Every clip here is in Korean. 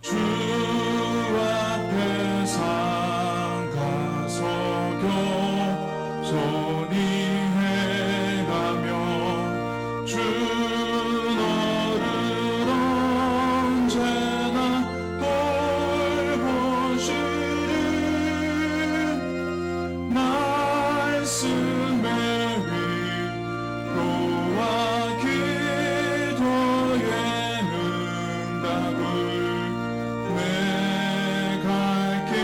주 앞에 상가서겨 손이 해가며 주 너를 언제나 돌보시리 말씀의 위로와 기도의 응답을 내 갈 길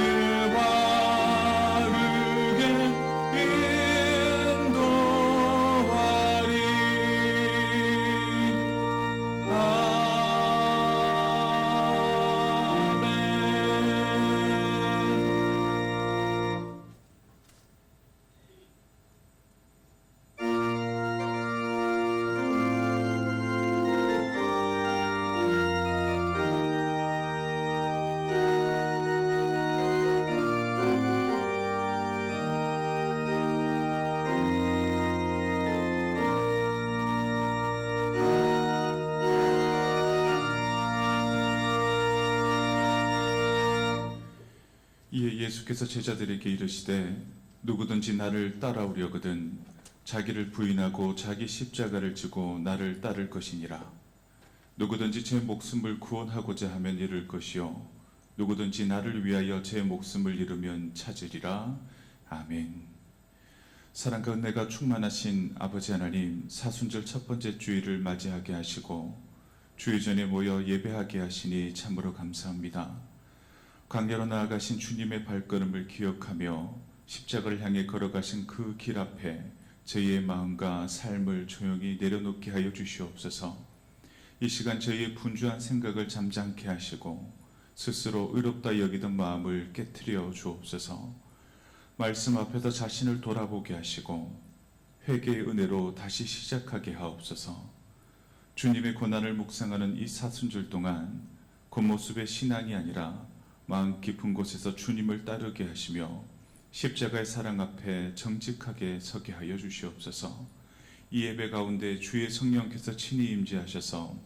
바르게 인도하리. 이에 예수께서 제자들에게 이르시되 누구든지 나를 따라오려거든 자기를 부인하고 자기 십자가를 지고 나를 따를 것이니라. 누구든지 제 목숨을 구원하고자 하면 잃을 것이요 누구든지 나를 위하여 제 목숨을 잃으면 찾으리라. 아멘. 사랑과 은혜가 충만하신 아버지 하나님, 사순절 첫 번째 주일을 맞이하게 하시고 주일 전에 모여 예배하게 하시니 참으로 감사합니다. 광야로 나아가신 주님의 발걸음을 기억하며 십자가를 향해 걸어가신 그 길 앞에 저희의 마음과 삶을 조용히 내려놓게 하여 주시옵소서. 이 시간 저희의 분주한 생각을 잠잠케 하시고 스스로 의롭다 여기던 마음을 깨트려 주옵소서. 말씀 앞에서 자신을 돌아보게 하시고 회개의 은혜로 다시 시작하게 하옵소서. 주님의 고난을 묵상하는 이 사순절 동안 겉모습의 신앙이 아니라 마음 깊은 곳에서 주님을 따르게 하시며 십자가의 사랑 앞에 정직하게 서게 하여 주시옵소서. 이 예배 가운데 주의 성령께서 친히 임재하셔서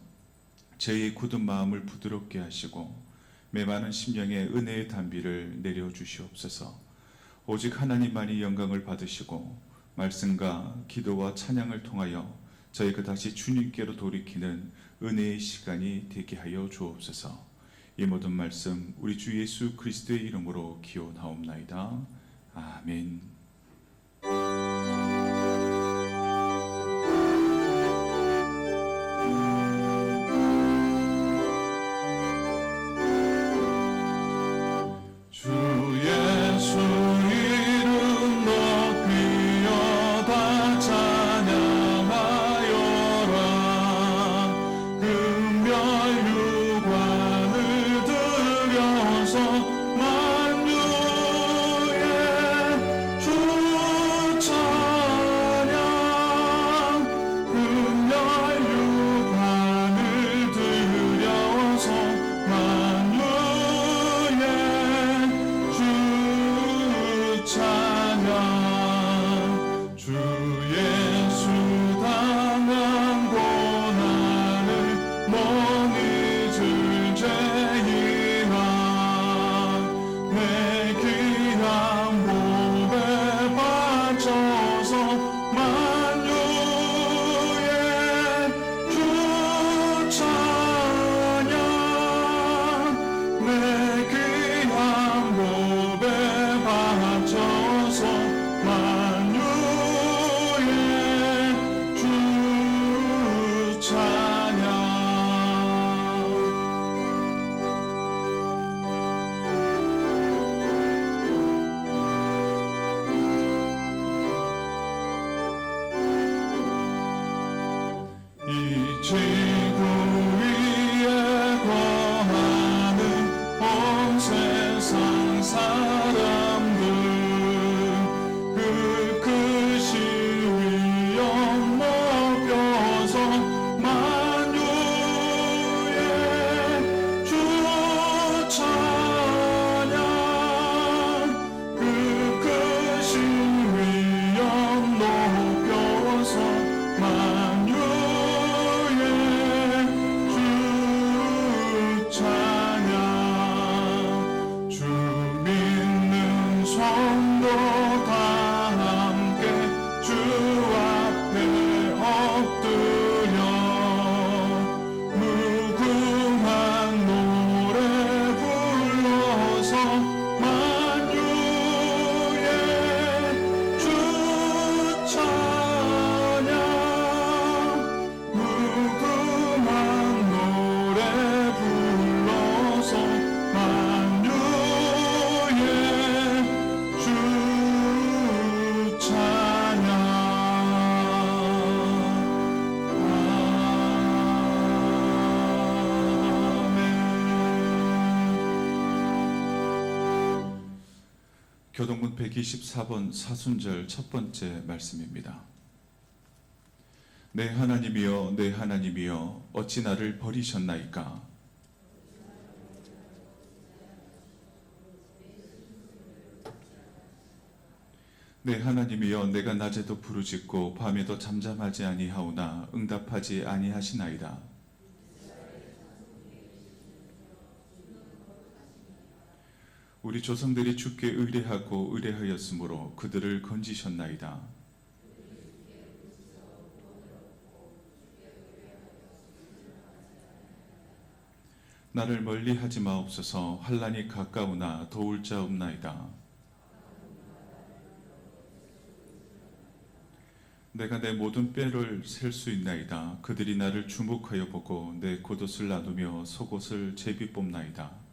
저희의 굳은 마음을 부드럽게 하시고 메마른 심령에 은혜의 단비를 내려 주시옵소서. 오직 하나님만이 영광을 받으시고 말씀과 기도와 찬양을 통하여 저희가 다시 주님께로 돌이키는 은혜의 시간이 되게 하여 주옵소서. 이 모든 말씀 우리 주 예수 그리스도의 이름으로 기원하옵나이다. 아멘. 주 예수 이름 높이어 다 찬양하여라. 금별유관을 들여서 만유의 주 찬양. 금별유관을 들여서 만유의 주 찬양. 주 예수 당한 고난을 못 잊을 죄인아 내 귀한 몸에 바쳐서 만유의 주 찬양. 내 귀한 몸에 바쳐서 만유의 주 찬양. 이 지구 위에 거하는 온 세상 사람들 그 크신 위엄 높여서 만유의 주 찬양. 그 크신 위엄 높여서 만유의 교동문 124번 사순절 첫 번째 말씀입니다. 내 하나님이여 내 하나님이여 어찌 나를 버리셨나이까. 내 하나님이여 내가 낮에도 부르짖고 밤에도 잠잠하지 아니하오나 응답하지 아니하시나이다. 우리 조상들이 주께 의뢰하고 의뢰하였으므로 그들을 건지셨나이다. 나를 멀리하지 마옵소서. 환난이 가까우나 도울 자 없나이다. 내가 내 모든 뼈를 셀 수 있나이다. 그들이 나를 주목하여 보고 내 겉옷을 나누며 속옷을 제비 뽑나이다.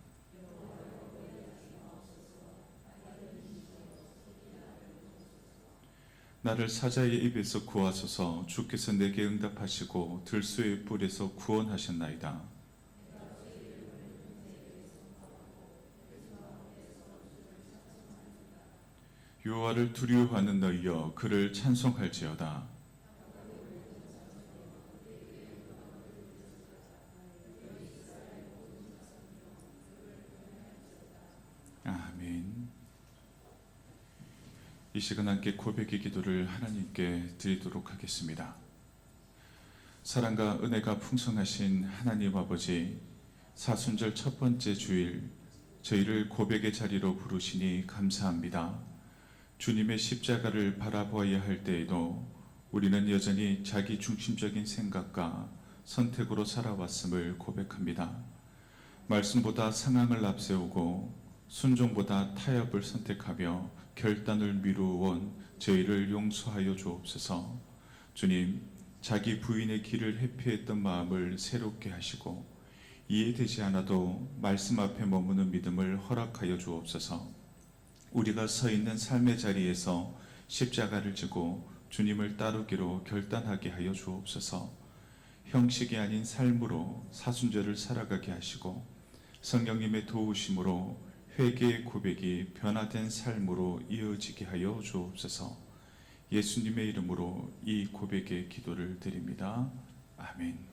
나를 사자의 입에서 구하소서. 주께서 내게 응답하시고 들소의 뿔에서 구원하셨나이다. 여호와를 두려워하는 너희여 그를 찬송할지어다. 아멘. 이 시간 함께 고백의 기도를 하나님께 드리도록 하겠습니다. 사랑과 은혜가 풍성하신 하나님 아버지, 사순절 첫 번째 주일 저희를 고백의 자리로 부르시니 감사합니다. 주님의 십자가를 바라보아야 할 때에도 우리는 여전히 자기 중심적인 생각과 선택으로 살아왔음을 고백합니다. 말씀보다 상황을 앞세우고 순종보다 타협을 선택하며 결단을 미루어온 저희를 용서하여 주옵소서. 주님, 자기 부인의 길을 회피했던 마음을 새롭게 하시고 이해되지 않아도 말씀 앞에 머무는 믿음을 허락하여 주옵소서. 우리가 서 있는 삶의 자리에서 십자가를 지고 주님을 따르기로 결단하게 하여 주옵소서. 형식이 아닌 삶으로 사순절을 살아가게 하시고 성령님의 도우심으로 회개의 고백이 변화된 삶으로 이어지게 하여 주옵소서. 예수님의 이름으로 이 고백의 기도를 드립니다. 아멘.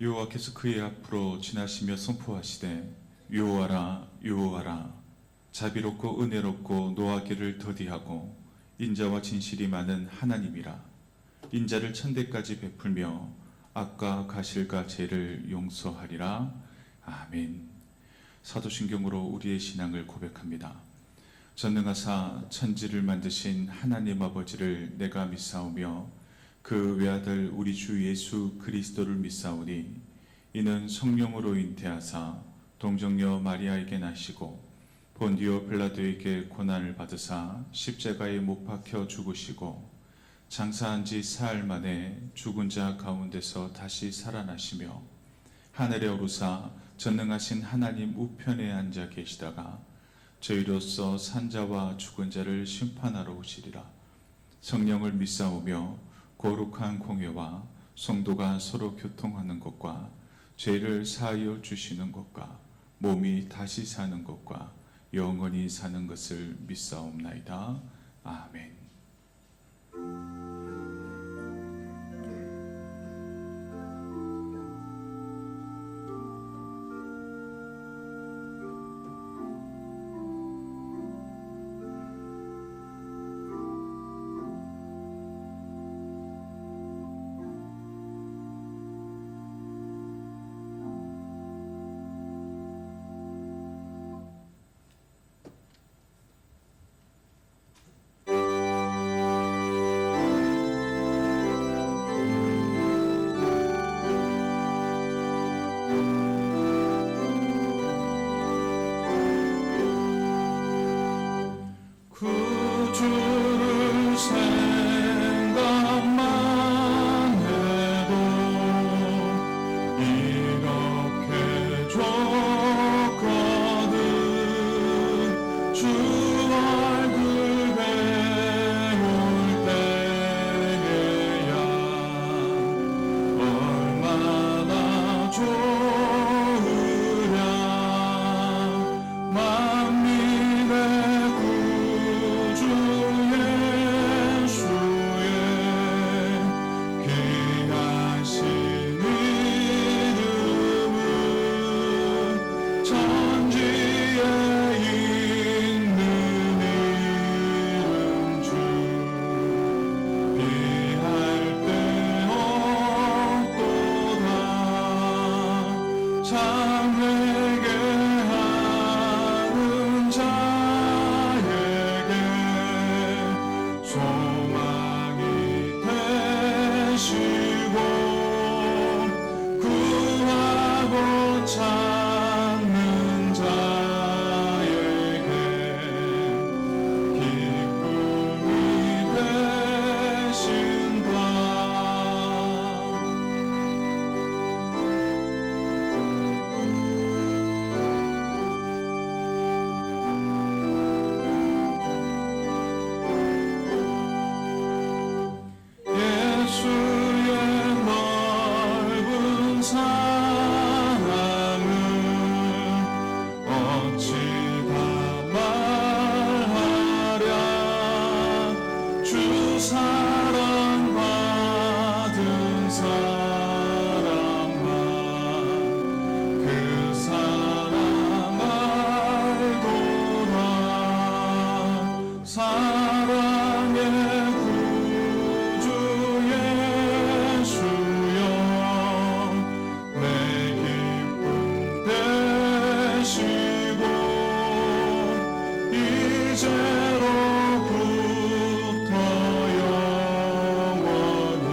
여호와께서 그의 앞으로 지나시며 선포하시되 여호와라 여호와라 자비롭고 은혜롭고 노하기를 더디하고 인자와 진실이 많은 하나님이라. 인자를 천대까지 베풀며 악과 가실과 죄를 용서하리라. 아멘. 사도신경으로 우리의 신앙을 고백합니다. 전능하사 천지를 만드신 하나님 아버지를 내가 믿사오며 그 외아들 우리 주 예수 그리스도를 믿사오니 이는 성령으로 잉태하사 동정녀 마리아에게 나시고 본디오 빌라도에게 고난을 받으사 십자가에 못 박혀 죽으시고 장사한 지 사흘 만에 죽은 자 가운데서 다시 살아나시며 하늘에 오르사 전능하신 하나님 우편에 앉아 계시다가 저희로서 산 자와 죽은 자를 심판하러 오시리라. 성령을 믿사오며 거룩한 공회와 성도가 서로 교통하는 것과 죄를 사하여 주시는 것과 몸이 다시 사는 것과 영원히 사는 것을 믿사옵나이다. 아멘. 참 회개하는 자에게 소망이 되시고 구하고 찾는 자에게 기쁨이 되신다. 예수의 넓은 사랑을 어찌 다 말하랴. 주 사랑받은 사람만 그 사랑 알도다. 사랑의 구주 예수여 내 기쁨 되시고 이제로부터 영원히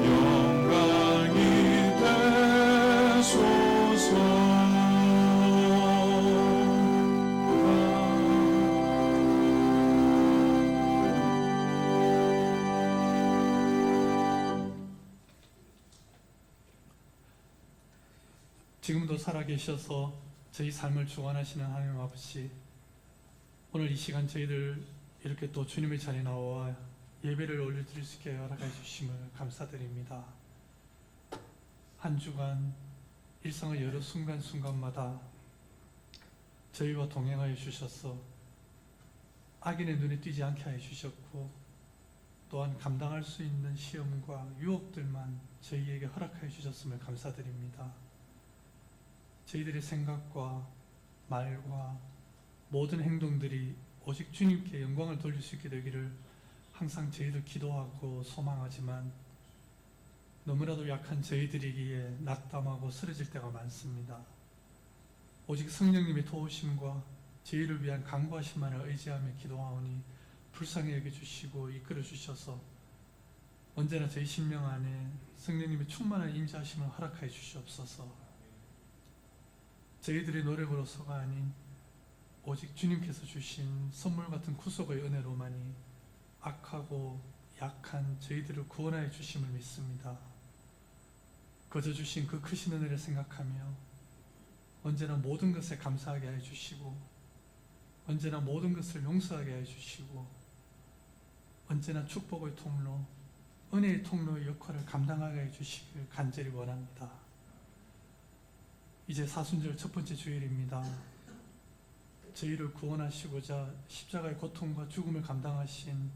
영광이 되소서. 지금도 살아계셔서 저희 삶을 주관하시는 하나님 아버지, 오늘 이 시간 저희들 이렇게 또 주님의 자리에 나와 예배를 올려드릴 수 있게 허락해 주심을 감사드립니다. 한 주간 일상의 여러 순간순간마다 저희와 동행하여 주셔서 악인의 눈에 띄지 않게 하여 주셨고, 또한 감당할 수 있는 시험과 유혹들만 저희에게 허락하여 주셨음을 감사드립니다. 저희들의 생각과 말과 모든 행동들이 오직 주님께 영광을 돌릴 수 있게 되기를 항상 저희들 기도하고 소망하지만, 너무나도 약한 저희들이기에 낙담하고 쓰러질 때가 많습니다. 오직 성령님의 도우심과 저희를 위한 간구하심만을 의지하며 기도하오니 불쌍히 여겨주시고 이끌어 주셔서 언제나 저희 심령 안에 성령님의 충만한 임재하심을 허락하여 주시옵소서. 저희들의 노력으로서가 아닌 오직 주님께서 주신 선물 같은 구속의 은혜로만이 악하고 약한 저희들을 구원하여 주심을 믿습니다. 거저 주신 그 크신 은혜를 생각하며 언제나 모든 것에 감사하게 하여 주시고, 언제나 모든 것을 용서하게 하여 주시고, 언제나 축복의 통로, 은혜의 통로의 역할을 감당하게 해 주시길 간절히 원합니다. 이제 사순절 첫 번째 주일입니다. 저희를 구원하시고자 십자가의 고통과 죽음을 감당하신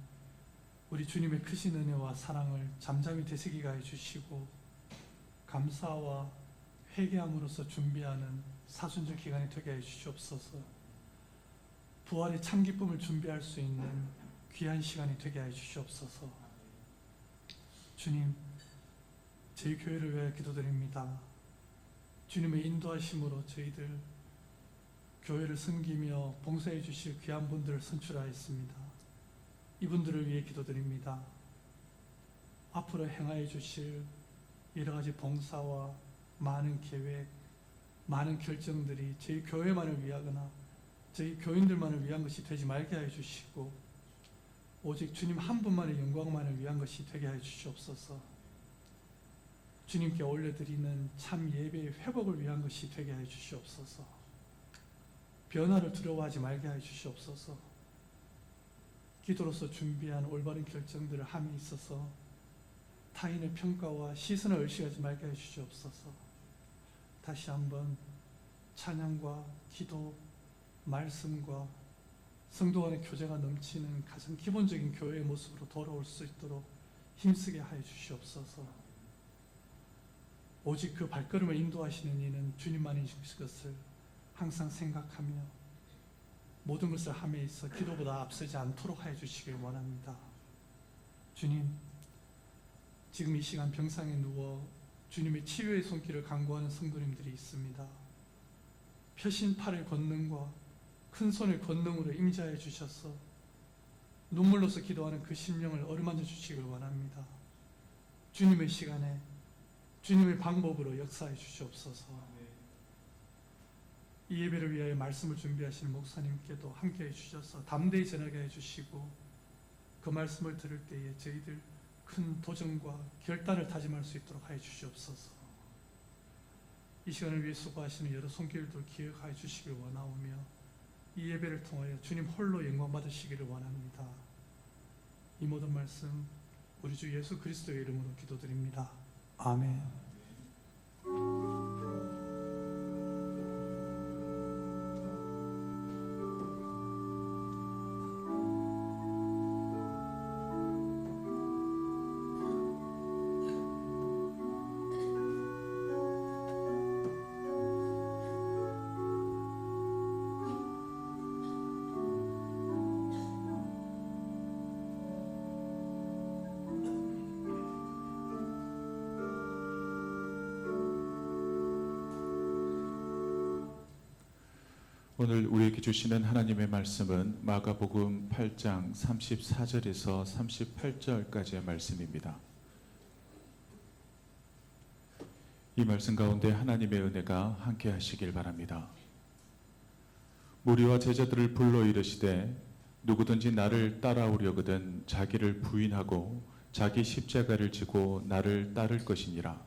우리 주님의 크신 은혜와 사랑을 잠잠히 되새기게 해 주시고, 감사와 회개함으로써 준비하는 사순절 기간이 되게 해 주시옵소서. 부활의 참 기쁨을 준비할 수 있는 귀한 시간이 되게 해 주시옵소서. 주님, 저희 교회를 위해 기도드립니다. 주님의 인도하심으로 저희들 교회를 섬기며 봉사해 주실 귀한 분들을 선출하였습니다. 이분들을 위해 기도드립니다. 앞으로 행하여 주실 여러 가지 봉사와 많은 계획, 많은 결정들이 저희 교회만을 위하거나 저희 교인들만을 위한 것이 되지 말게 하여 주시고, 오직 주님 한 분만의 영광만을 위한 것이 되게 하여 주시옵소서. 주님께 올려드리는 참 예배의 회복을 위한 것이 되게 하여 주시옵소서. 변화를 두려워하지 말게 하여 주시옵소서. 기도로서 준비한 올바른 결정들을 함에 있어서 타인의 평가와 시선을 의식하지 말게 하여 주시옵소서. 다시 한번 찬양과 기도, 말씀과 성도 간의 교제가 넘치는 가장 기본적인 교회의 모습으로 돌아올 수 있도록 힘쓰게 하여 주시옵소서. 오직 그 발걸음을 인도하시는 이는 주님만이신 것을 항상 생각하며 모든 것을 함에 있어 기도보다 앞서지 않도록 하여 주시길 원합니다. 주님, 지금 이 시간 병상에 누워 주님의 치유의 손길을 간구하는 성도님들이 있습니다. 펴신 팔의 권능과 큰 손의 권능으로 임재하여 주셔서 눈물로서 기도하는 그 심령을 어루만져 주시길 원합니다. 주님의 시간에 주님의 방법으로 역사해 주시옵소서. 이 예배를 위하여 말씀을 준비하시는 목사님께도 함께해 주셔서 담대히 전하게 해주시고 그 말씀을 들을 때에 저희들 큰 도전과 결단을 다짐할 수 있도록 하여 주시옵소서. 이 시간을 위해 수고하시는 여러 손길들 기억하여 주시길 원하오며 이 예배를 통하여 주님 홀로 영광 받으시기를 원합니다. 이 모든 말씀 우리 주 예수 그리스도의 이름으로 기도드립니다. 아멘. 오늘 우리에게 주시는 하나님의 말씀은 마가복음 8장 34절에서 38절까지의 말씀입니다. 이 말씀 가운데 하나님의 은혜가 함께 하시길 바랍니다. 무리와 제자들을 불러 이르시되 누구든지 나를 따라오려거든 자기를 부인하고 자기 십자가를 지고 나를 따를 것이니라.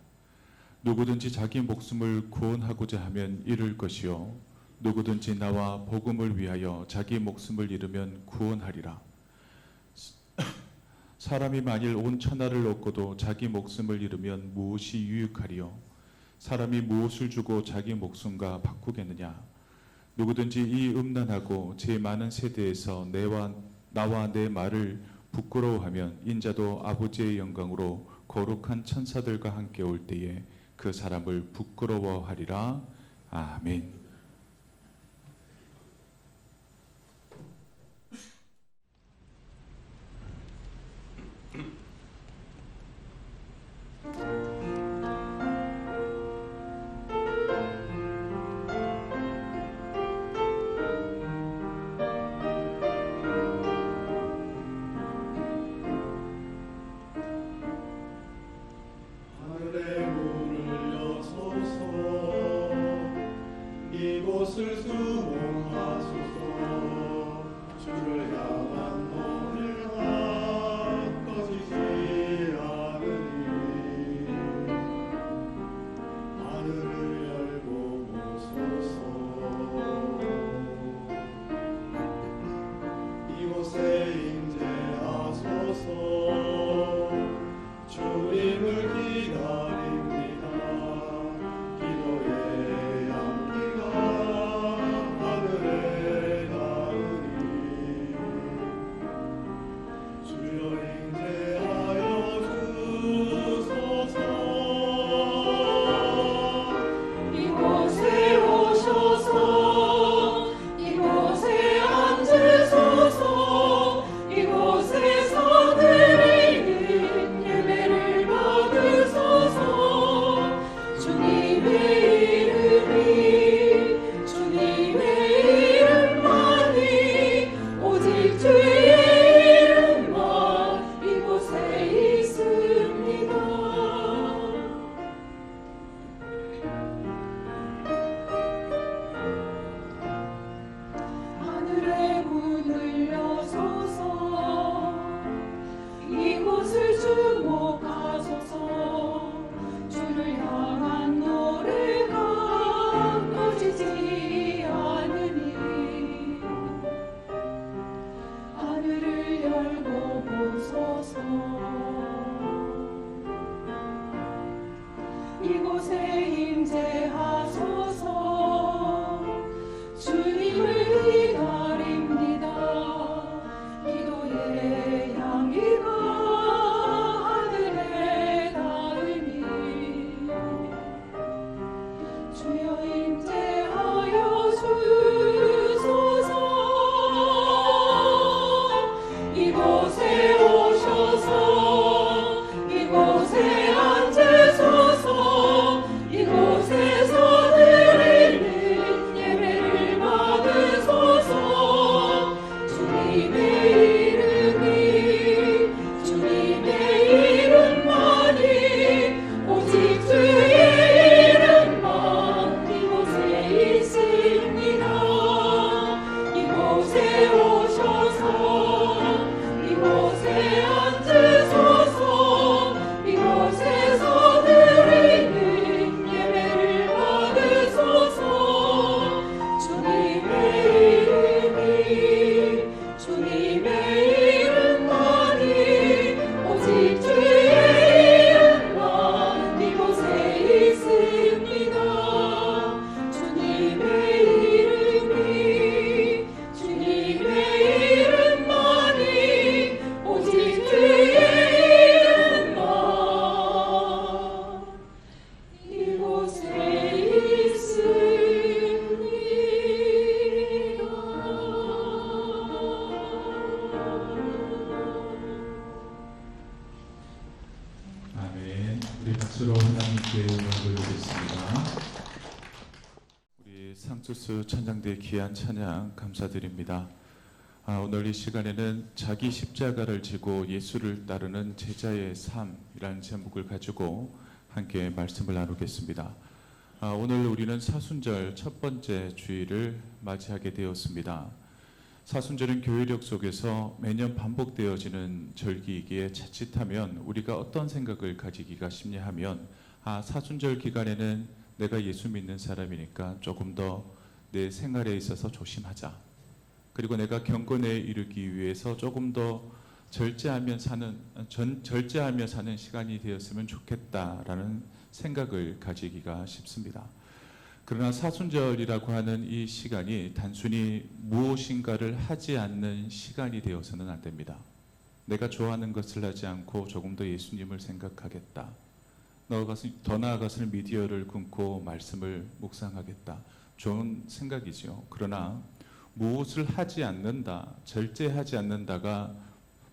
누구든지 자기 목숨을 구원하고자 하면 잃을 것이요 누구든지 나와 복음을 위하여 자기 목숨을 잃으면 구원하리라. 사람이 만일 온 천하를 얻고도 자기 목숨을 잃으면 무엇이 유익하리요? 사람이 무엇을 주고 자기 목숨과 바꾸겠느냐? 누구든지 이 음란하고 제 많은 세대에서 나와 내 말을 부끄러워하면 인자도 아버지의 영광으로 거룩한 천사들과 함께 올 때에 그 사람을 부끄러워하리라. 아멘. 하늘의 문을 여소서 이곳을 수용하소서 주를 향한 노래가 꺼지지 않으니 하늘을 열고 보소서 이곳에 임재하소서 주님을 기다립니다. 기도의 향기가 하늘에 닿으니 주여 임재하여 주소서. 이곳에 오셔서 이곳에 앉으소서. 이곳에서 드리는 예배를 받으소서. 주님의 이름이 주님의 이름만이 오직 주의 이름만 이곳에 있습니다. 하늘의 문을 여소서 이곳을 주목하소서. 주를 향한 노래가 꺼지지 않으니 하늘을 열고 보소서. 이곳에 임재하소서. 주님을 기다립니다. 기도의 향기가 하늘에 닿으니 주여 임재하여 주소서. 이곳에 오셔서 이곳에 앉으소서. 우리 박수로 하나님께 영광을 돌리겠습니다. 우리 상수수 찬양대 귀한 찬양 감사드립니다. 오늘 이 시간에는 자기 십자가를 지고 예수를 따르는 제자의 삶이라는 제목을 가지고 함께 말씀을 나누겠습니다. 오늘 우리는 사순절 첫 번째 주일을 맞이하게 되었습니다. 사순절은 교회력 속에서 매년 반복되어지는 절기이기에 자칫하면 우리가 어떤 생각을 가지기가 쉽냐 하면 사순절 기간에는 내가 예수 믿는 사람이니까 조금 더 내 생활에 있어서 조심하자. 그리고 내가 경건에 이르기 위해서 조금 더 절제하며 사는 시간이 되었으면 좋겠다라는 생각을 가지기가 쉽습니다. 그러나 사순절이라고 하는 이 시간이 단순히 무엇인가를 하지 않는 시간이 되어서는 안 됩니다. 내가 좋아하는 것을 하지 않고 조금 더 예수님을 생각하겠다. 더 나아가서는 미디어를 끊고 말씀을 묵상하겠다. 좋은 생각이죠. 그러나 무엇을 하지 않는다, 절제하지 않는다가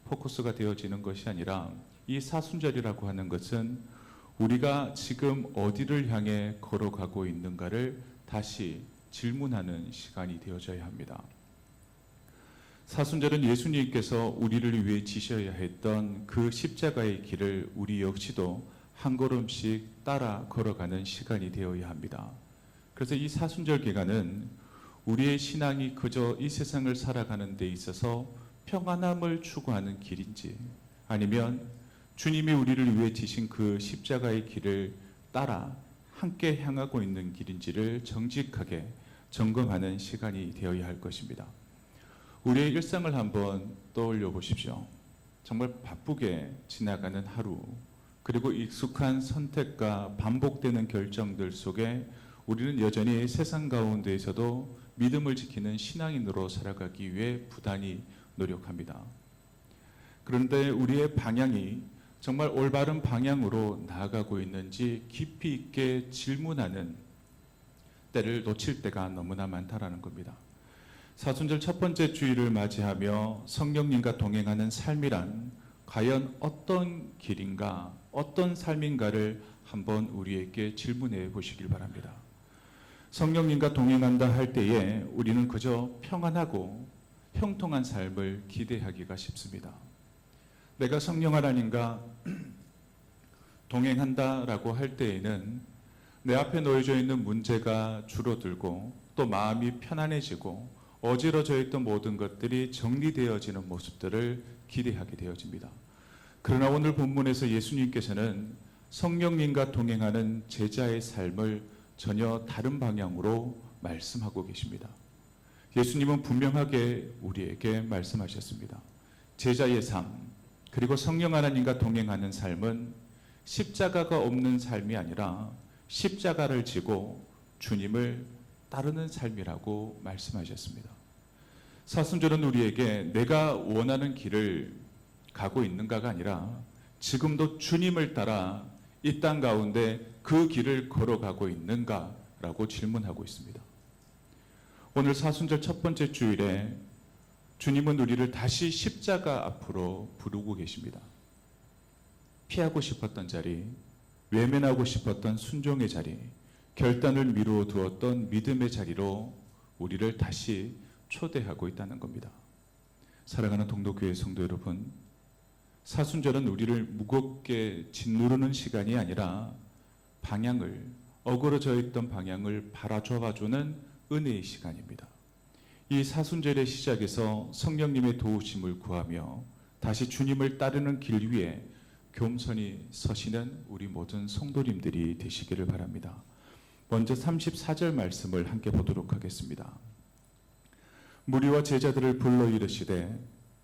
포커스가 되어지는 것이 아니라 이 사순절이라고 하는 것은 우리가 지금 어디를 향해 걸어가고 있는가를 다시 질문하는 시간이 되어져야 합니다. 사순절은 예수님께서 우리를 위해 지셔야 했던 그 십자가의 길을 우리 역시도 한 걸음씩 따라 걸어가는 시간이 되어야 합니다. 그래서 이 사순절 기간은 우리의 신앙이 그저 이 세상을 살아가는 데 있어서 평안함을 추구하는 길인지 아니면 주님이 우리를 위해 지신 그 십자가의 길을 따라 함께 향하고 있는 길인지를 정직하게 점검하는 시간이 되어야 할 것입니다. 우리의 일상을 한번 떠올려 보십시오. 정말 바쁘게 지나가는 하루, 그리고 익숙한 선택과 반복되는 결정들 속에 우리는 여전히 세상 가운데에서도 믿음을 지키는 신앙인으로 살아가기 위해 부단히 노력합니다. 그런데 우리의 방향이 정말 올바른 방향으로 나아가고 있는지 깊이 있게 질문하는 때를 놓칠 때가 너무나 많다라는 겁니다. 사순절 첫 번째 주일을 맞이하며 성령님과 동행하는 삶이란 과연 어떤 길인가, 어떤 삶인가를 한번 우리에게 질문해 보시길 바랍니다. 성령님과 동행한다 할 때에 우리는 그저 평안하고 형통한 삶을 기대하기가 쉽습니다. 내가 성령 하나님과 동행한다라고 할 때에는 내 앞에 놓여져 있는 문제가 줄어들고 또 마음이 편안해지고 어지러져 있던 모든 것들이 정리되어지는 모습들을 기대하게 되어집니다. 그러나 오늘 본문에서 예수님께서는 성령님과 동행하는 제자의 삶을 전혀 다른 방향으로 말씀하고 계십니다. 예수님은 분명하게 우리에게 말씀하셨습니다. 제자의 삶, 그리고 성령 하나님과 동행하는 삶은 십자가가 없는 삶이 아니라 십자가를 지고 주님을 따르는 삶이라고 말씀하셨습니다. 사순절은 우리에게 내가 원하는 길을 가고 있는가가 아니라 지금도 주님을 따라 이 땅 가운데 그 길을 걸어가고 있는가라고 질문하고 있습니다. 오늘 사순절 첫 번째 주일에 주님은 우리를 다시 십자가 앞으로 부르고 계십니다. 피하고 싶었던 자리, 외면하고 싶었던 순종의 자리, 결단을 미루어 두었던 믿음의 자리로 우리를 다시 초대하고 있다는 겁니다. 사랑하는 동도교회 성도 여러분, 사순절은 우리를 무겁게 짓누르는 시간이 아니라 방향을, 어그러져 있던 방향을 바라줘주는 은혜의 시간입니다. 이 사순절의 시작에서 성령님의 도우심을 구하며 다시 주님을 따르는 길 위에 겸손히 서시는 우리 모든 성도님들이 되시기를 바랍니다. 먼저 34절 말씀을 함께 보도록 하겠습니다. 무리와 제자들을 불러 이르시되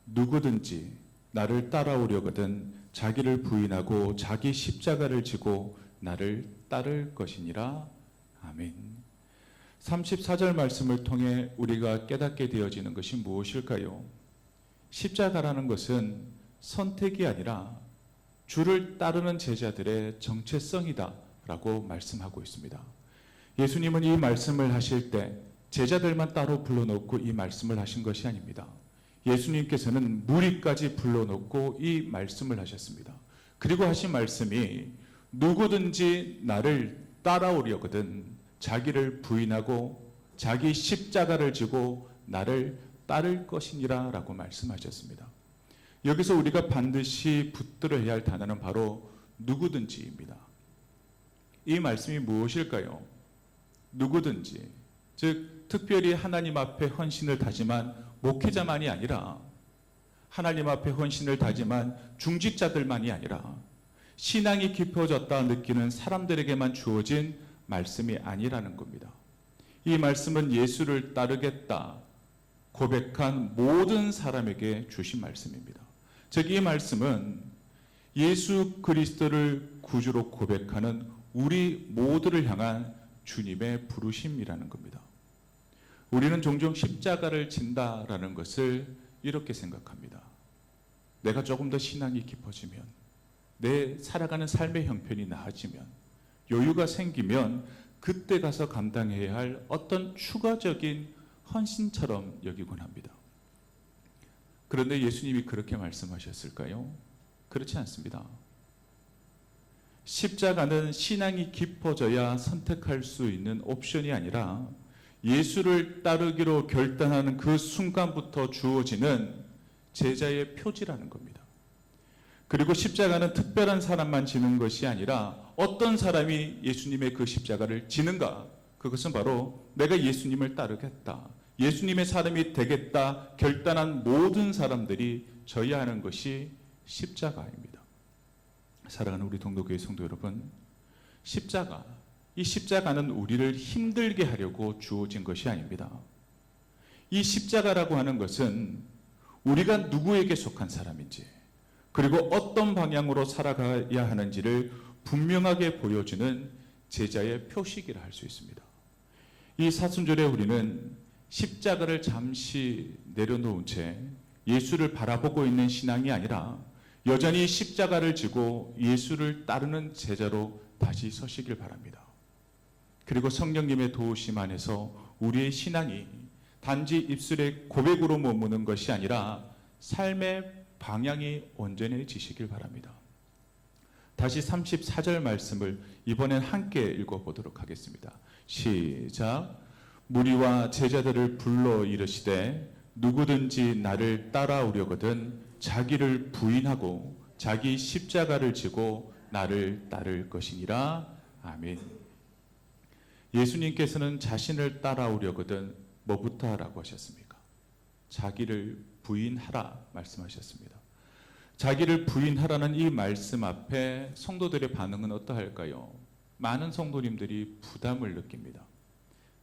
누구든지 나를 따라오려거든 자기를 부인하고 자기 십자가를 지고 나를 따를 것이니라. 아멘. 34절 말씀을 통해 우리가 깨닫게 되어지는 것이 무엇일까요? 십자가라는 것은 선택이 아니라 주를 따르는 제자들의 정체성이다 라고 말씀하고 있습니다. 예수님은 이 말씀을 하실 때 제자들만 따로 불러놓고 이 말씀을 하신 것이 아닙니다. 예수님께서는 무리까지 불러놓고 이 말씀을 하셨습니다. 그리고 하신 말씀이 누구든지 나를 따라오려거든 자기를 부인하고 자기 십자가를 지고 나를 따를 것이니라 라고 말씀하셨습니다. 여기서 우리가 반드시 붙들어야 할 단어는 바로 누구든지입니다. 이 말씀이 무엇일까요? 누구든지, 즉 특별히 하나님 앞에 헌신을 다짐한 목회자만이 아니라 하나님 앞에 헌신을 다짐한 중직자들만이 아니라 신앙이 깊어졌다 느끼는 사람들에게만 주어진 말씀이 아니라는 겁니다. 이 말씀은 예수를 따르겠다 고백한 모든 사람에게 주신 말씀입니다. 즉 이 말씀은 예수 그리스도를 구주로 고백하는 우리 모두를 향한 주님의 부르심이라는 겁니다. 우리는 종종 십자가를 진다라는 것을 이렇게 생각합니다. 내가 조금 더 신앙이 깊어지면, 내 살아가는 삶의 형편이 나아지면, 여유가 생기면 그때 가서 감당해야 할 어떤 추가적인 헌신처럼 여기곤 합니다. 그런데 예수님이 그렇게 말씀하셨을까요? 그렇지 않습니다. 십자가는 신앙이 깊어져야 선택할 수 있는 옵션이 아니라 예수를 따르기로 결단하는 그 순간부터 주어지는 제자의 표지라는 겁니다. 그리고 십자가는 특별한 사람만 지는 것이 아니라 어떤 사람이 예수님의 그 십자가를 지는가? 그것은 바로 내가 예수님을 따르겠다, 예수님의 사람이 되겠다 결단한 모든 사람들이 져야 하는 것이 십자가입니다. 사랑하는 우리 동도교회 성도 여러분, 이 십자가는 우리를 힘들게 하려고 주어진 것이 아닙니다. 이 십자가라고 하는 것은 우리가 누구에게 속한 사람인지, 그리고 어떤 방향으로 살아가야 하는지를 분명하게 보여주는 제자의 표식이라 할 수 있습니다. 이 사순절에 우리는 십자가를 잠시 내려놓은 채 예수를 바라보고 있는 신앙이 아니라 여전히 십자가를 지고 예수를 따르는 제자로 다시 서시길 바랍니다. 그리고 성령님의 도우심 안에서 우리의 신앙이 단지 입술의 고백으로 머무는 것이 아니라 삶의 방향이 온전해지시길 바랍니다. 다시 34절 말씀을 이번엔 함께 읽어보도록 하겠습니다. 시작. 무리와 제자들을 불러 이르시되 누구든지 나를 따라오려거든 자기를 부인하고 자기 십자가를 지고 나를 따를 것이니라. 아멘. 예수님께서는 자신을 따라오려거든 뭐부터 하라고 하셨습니까? 자기를 부인하라 말씀하셨습니다. 자기를 부인하라는 이 말씀 앞에 성도들의 반응은 어떠할까요? 많은 성도님들이 부담을 느낍니다.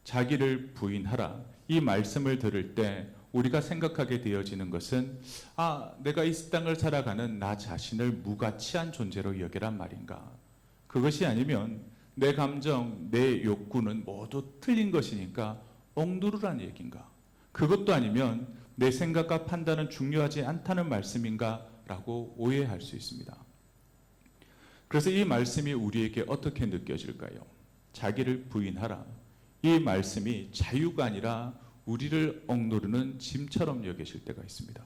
자기를 부인하라, 이 말씀을 들을 때 우리가 생각하게 되어지는 것은 내가 이 땅을 살아가는 나 자신을 무가치한 존재로 여기란 말인가? 그것이 아니면 내 감정, 내 욕구는 모두 틀린 것이니까 엉두르란 얘기인가? 그것도 아니면 내 생각과 판단은 중요하지 않다는 말씀인가? 라고 오해할 수 있습니다. 그래서 이 말씀이 우리에게 어떻게 느껴질까요? 자기를 부인하라. 이 말씀이 자유가 아니라 우리를 억누르는 짐처럼 여기실 때가 있습니다.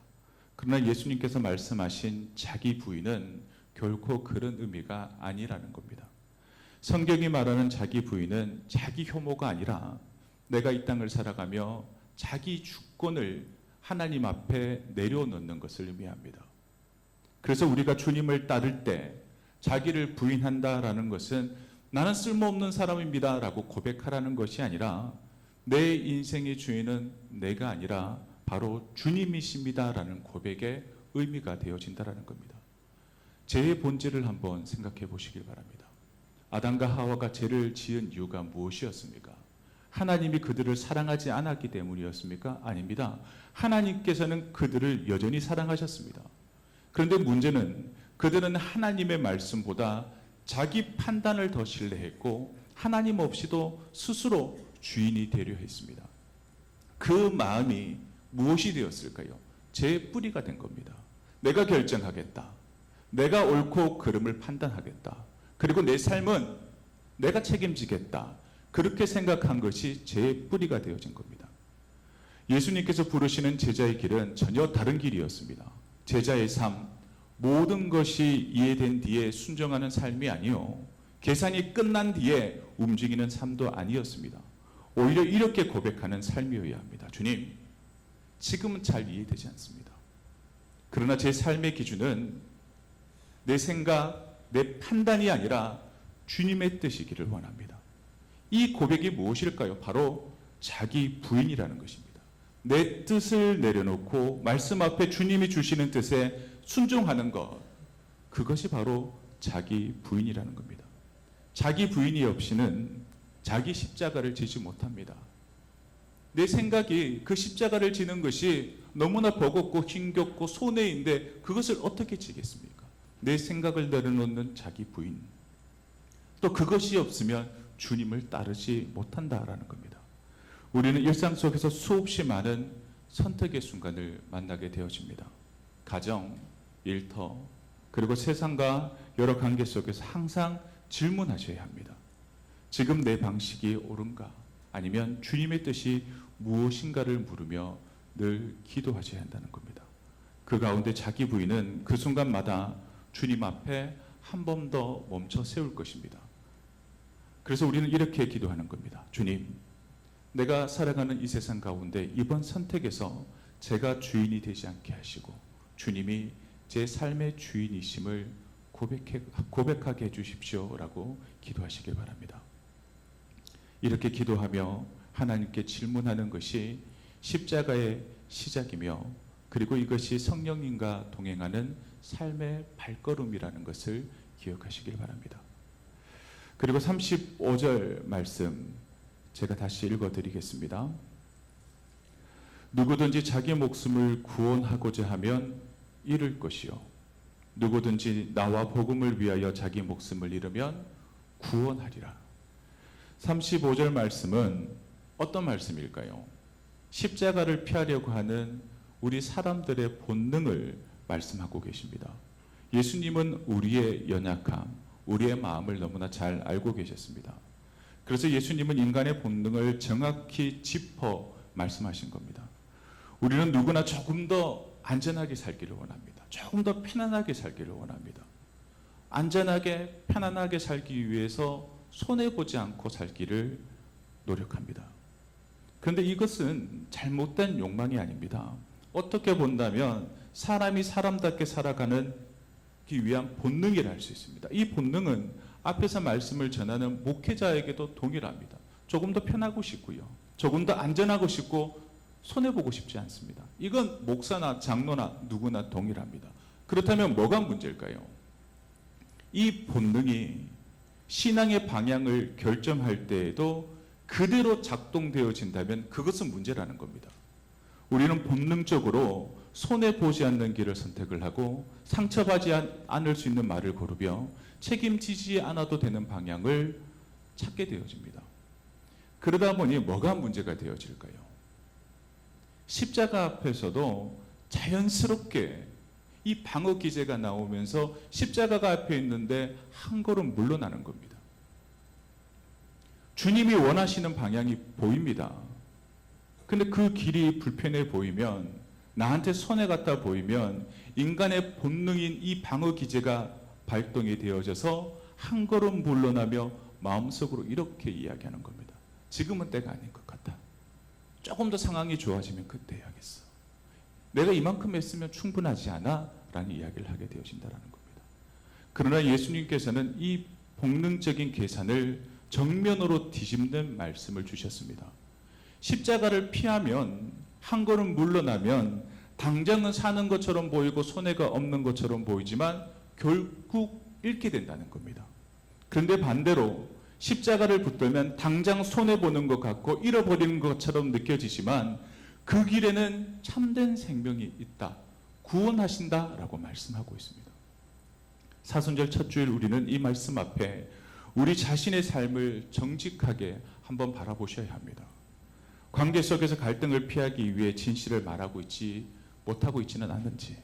그러나 예수님께서 말씀하신 자기 부인은 결코 그런 의미가 아니라는 겁니다. 성경이 말하는 자기 부인은 자기 혐오가 아니라 내가 이 땅을 살아가며 자기 주권을 하나님 앞에 내려놓는 것을 의미합니다. 그래서 우리가 주님을 따를 때 자기를 부인한다라는 것은 나는 쓸모없는 사람입니다 라고 고백하라는 것이 아니라 내 인생의 주인은 내가 아니라 바로 주님이십니다 라는 고백의 의미가 되어진다라는 겁니다. 죄의 본질을 한번 생각해 보시길 바랍니다. 아담과 하와가 죄를 지은 이유가 무엇이었습니까? 하나님이 그들을 사랑하지 않았기 때문이었습니까? 아닙니다. 하나님께서는 그들을 여전히 사랑하셨습니다. 그런데 문제는 그들은 하나님의 말씀보다 자기 판단을 더 신뢰했고 하나님 없이도 스스로 주인이 되려 했습니다. 그 마음이 무엇이 되었을까요? 죄의 뿌리가 된 겁니다. 내가 결정하겠다. 내가 옳고 그름을 판단하겠다. 그리고 내 삶은 내가 책임지겠다. 그렇게 생각한 것이 죄의 뿌리가 되어진 겁니다. 예수님께서 부르시는 제자의 길은 전혀 다른 길이었습니다. 제자의 삶, 모든 것이 이해된 뒤에 순종하는 삶이 아니요, 계산이 끝난 뒤에 움직이는 삶도 아니었습니다. 오히려 이렇게 고백하는 삶이어야 합니다. 주님, 지금은 잘 이해되지 않습니다. 그러나 제 삶의 기준은 내 생각, 내 판단이 아니라 주님의 뜻이기를 원합니다. 이 고백이 무엇일까요? 바로 자기 부인이라는 것입니다. 내 뜻을 내려놓고 말씀 앞에 주님이 주시는 뜻에 순종하는 것, 그것이 바로 자기 부인이라는 겁니다. 자기 부인이 없이는 자기 십자가를 지지 못합니다. 내 생각이 그 십자가를 지는 것이 너무나 버겁고 힘겹고 손해인데 그것을 어떻게 지겠습니까? 내 생각을 내려놓는 자기 부인. 또 그것이 없으면 주님을 따르지 못한다라는 겁니다. 우리는 일상 속에서 수없이 많은 선택의 순간을 만나게 되어집니다. 가정, 일터, 그리고 세상과 여러 관계 속에서 항상 질문하셔야 합니다. 지금 내 방식이 옳은가? 아니면 주님의 뜻이 무엇인가를 물으며 늘 기도하셔야 한다는 겁니다. 그 가운데 자기 부인은 그 순간마다 주님 앞에 한 번 더 멈춰 세울 것입니다. 그래서 우리는 이렇게 기도하는 겁니다. 주님, 내가 살아가는 이 세상 가운데 이번 선택에서 제가 주인이 되지 않게 하시고 주님이 제 삶의 주인이심을 고백하게 해주십시오라고 기도하시길 바랍니다. 이렇게 기도하며 하나님께 질문하는 것이 십자가의 시작이며 그리고 이것이 성령님과 동행하는 삶의 발걸음이라는 것을 기억하시길 바랍니다. 그리고 35절 말씀 제가 다시 읽어드리겠습니다. 누구든지 자기 목숨을 구원하고자 하면 잃을 것이요 누구든지 나와 복음을 위하여 자기 목숨을 잃으면 구원하리라. 35절 말씀은 어떤 말씀일까요? 십자가를 피하려고 하는 우리 사람들의 본능을 말씀하고 계십니다. 예수님은 우리의 연약함, 우리의 마음을 너무나 잘 알고 계셨습니다. 그래서 예수님은 인간의 본능을 정확히 짚어 말씀하신 겁니다. 우리는 누구나 조금 더 안전하게 살기를 원합니다. 조금 더 편안하게 살기를 원합니다. 안전하게 편안하게 살기 위해서 손해보지 않고 살기를 노력합니다. 그런데 이것은 잘못된 욕망이 아닙니다. 어떻게 본다면 사람이 사람답게 살아가는 위한 본능이라 할 수 있습니다. 이 본능은 앞에서 말씀을 전하는 목회자에게도 동일합니다. 조금 더 편하고 싶고요. 조금 더 안전하고 싶고 손해보고 싶지 않습니다. 이건 목사나 장로나 누구나 동일합니다. 그렇다면 뭐가 문제일까요? 이 본능이 신앙의 방향을 결정할 때에도 그대로 작동되어진다면 그것은 문제라는 겁니다. 우리는 본능적으로 손해보지 않는 길을 선택을 하고 상처받지 않을 수 있는 말을 고르며 책임지지 않아도 되는 방향을 찾게 되어집니다. 그러다 보니 뭐가 문제가 되어질까요? 십자가 앞에서도 자연스럽게 이 방어 기제가 나오면서 십자가가 앞에 있는데 한 걸음 물러나는 겁니다. 주님이 원하시는 방향이 보입니다. 근데 그 길이 불편해 보이면, 나한테 손해 같아 보이면 인간의 본능인 이 방어 기제가 발동이 되어져서 한 걸음 물러나며 마음속으로 이렇게 이야기하는 겁니다. 지금은 때가 아닌 것 같다. 조금 더 상황이 좋아지면 그때 해야겠어. 내가 이만큼 했으면 충분하지 않아? 라는 이야기를 하게 되어진다는 겁니다. 그러나 예수님께서는 이 본능적인 계산을 정면으로 뒤집는 말씀을 주셨습니다. 십자가를 피하면, 한 걸음 물러나면 당장은 사는 것처럼 보이고 손해가 없는 것처럼 보이지만 결국 잃게 된다는 겁니다. 그런데 반대로 십자가를 붙들면 당장 손해보는 것 같고 잃어버리는 것처럼 느껴지지만 그 길에는 참된 생명이 있다, 구원하신다라고 말씀하고 있습니다. 사순절 첫 주일 우리는 이 말씀 앞에 우리 자신의 삶을 정직하게 한번 바라보셔야 합니다. 관계 속에서 갈등을 피하기 위해 진실을 말하고 못하고 있지는 않은지,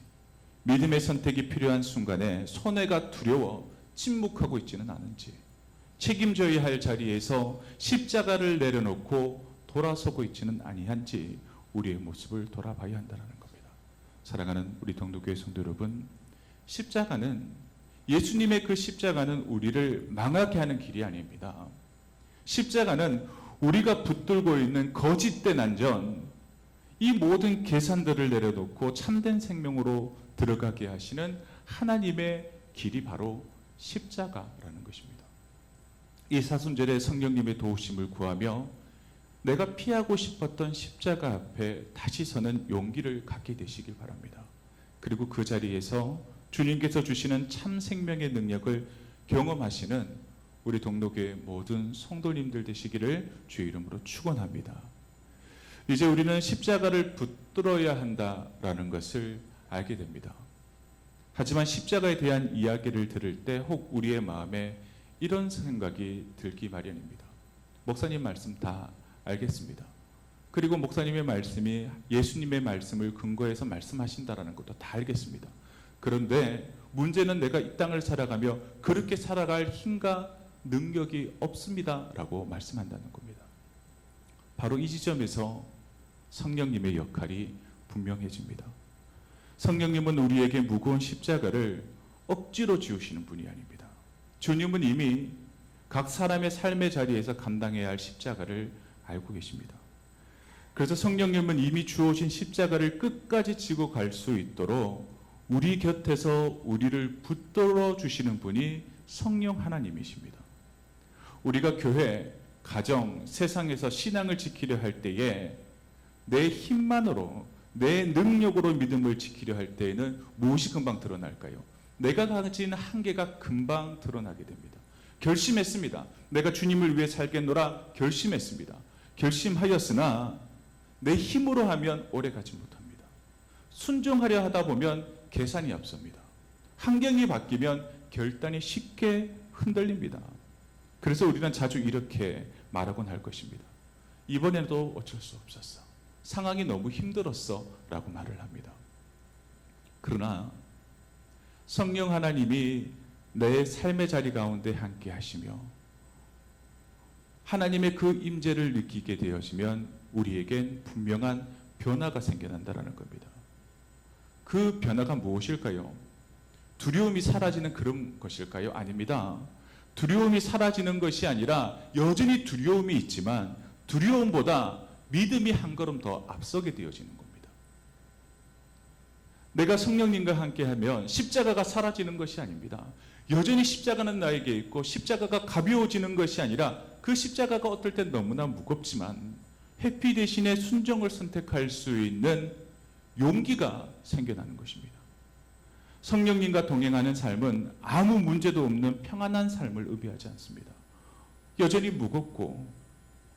믿음의 선택이 필요한 순간에 손해가 두려워 침묵하고 있지는 않은지, 책임져야 할 자리에서 십자가를 내려놓고 돌아서고 있지는 아니한지 우리의 모습을 돌아봐야 한다는 겁니다. 사랑하는 우리 동독교회 성도 여러분, 십자가는 예수님의 그 십자가는 우리를 망하게 하는 길이 아닙니다. 십자가는 우리가 붙들고 있는 거짓된 안전, 이 모든 계산들을 내려놓고 참된 생명으로 들어가게 하시는 하나님의 길이 바로 십자가라는 것입니다. 이 사순절에 성령님의 도우심을 구하며 내가 피하고 싶었던 십자가 앞에 다시 서는 용기를 갖게 되시길 바랍니다. 그리고 그 자리에서 주님께서 주시는 참 생명의 능력을 경험하시는 우리 동로교회 모든 성도님들 되시기를 주의 이름으로 축원합니다. 이제 우리는 십자가를 붙들어야 한다라는 것을 알게 됩니다. 하지만 십자가에 대한 이야기를 들을 때 혹 우리의 마음에 이런 생각이 들기 마련입니다. 목사님 말씀 다 알겠습니다. 그리고 목사님의 말씀이 예수님의 말씀을 근거해서 말씀하신다라는 것도 다 알겠습니다. 그런데 문제는 내가 이 땅을 살아가며 그렇게 살아갈 힘과 능력이 없습니다라고 말씀한다는 겁니다. 바로 이 지점에서 성령님의 역할이 분명해집니다. 성령님은 우리에게 무거운 십자가를 억지로 지우시는 분이 아닙니다. 주님은 이미 각 사람의 삶의 자리에서 감당해야 할 십자가를 알고 계십니다. 그래서 성령님은 이미 주어진 십자가를 끝까지 지고 갈 수 있도록 우리 곁에서 우리를 붙들어 주시는 분이 성령 하나님이십니다. 우리가 교회, 가정, 세상에서 신앙을 지키려 할 때에 내 힘만으로, 내 능력으로 믿음을 지키려 할 때에는 무엇이 금방 드러날까요? 내가 가진 한계가 금방 드러나게 됩니다. 결심했습니다. 내가 주님을 위해 살겠노라 결심했습니다. 결심하였으나 내 힘으로 하면 오래 가지 못합니다. 순종하려 하다 보면 계산이 앞섭니다. 환경이 바뀌면 결단이 쉽게 흔들립니다. 그래서 우리는 자주 이렇게 말하곤 할 것입니다. 이번에도 어쩔 수 없었어. 상황이 너무 힘들었어 라고 말을 합니다. 그러나 성령 하나님이 내 삶의 자리 가운데 함께 하시며 하나님의 그 임재를 느끼게 되어지면 우리에겐 분명한 변화가 생겨난다는 겁니다. 그 변화가 무엇일까요? 두려움이 사라지는 그런 것일까요? 아닙니다. 두려움이 사라지는 것이 아니라 여전히 두려움이 있지만 두려움보다 믿음이 한 걸음 더 앞서게 되어지는 겁니다. 내가 성령님과 함께하면 십자가가 사라지는 것이 아닙니다. 여전히 십자가는 나에게 있고 십자가가 가벼워지는 것이 아니라 그 십자가가 어떨 땐 너무나 무겁지만 회피 대신에 순종을 선택할 수 있는 용기가 생겨나는 것입니다. 성령님과 동행하는 삶은 아무 문제도 없는 평안한 삶을 의미하지 않습니다. 여전히 무겁고